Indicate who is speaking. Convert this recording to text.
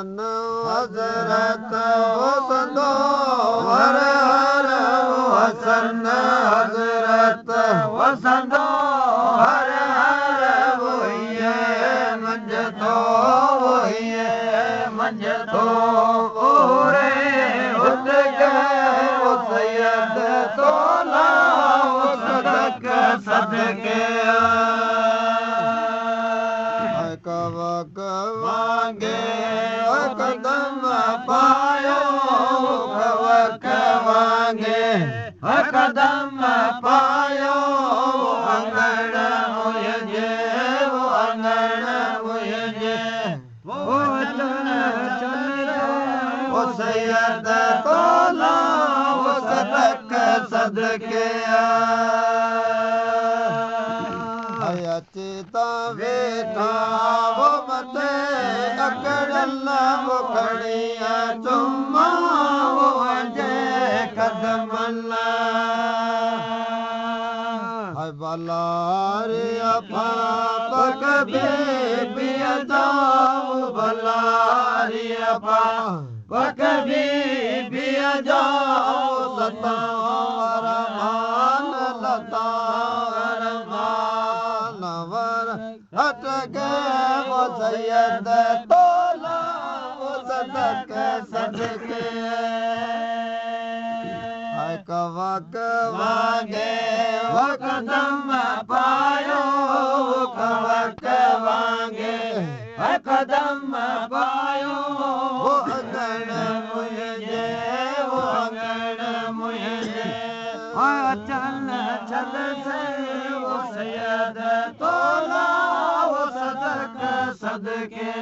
Speaker 1: वसन हजरत वसंदो हर हर वसन हजरत वसंदो हर हर वोहिए मंझ थो वोहिए मंझ थो ओरे उठ गए वो सैयद तोला वो सदक सदके कवक वांगे कदम पायो कवक वांगे कदम पायो अंगण मुझे वो अंगण मुझे वो चल वो सैयद तोला वो सदक सदके अचता वेठा वो मते अकड़ला वो खड़िया चुम्मा वो वजे कदमला भलारे अपा पक बेबिया जाओ भलारे अपा पक बेबिया जाओ लता रमान लता हट गए वो सैयद तोला वो सदक सदके कवक वांगे वो कदम पायो कवक वांगे कदम पायो वो अंगण मुझे वो अंगण मुझे चल चल से वो सैयद तोला वो सदक सदके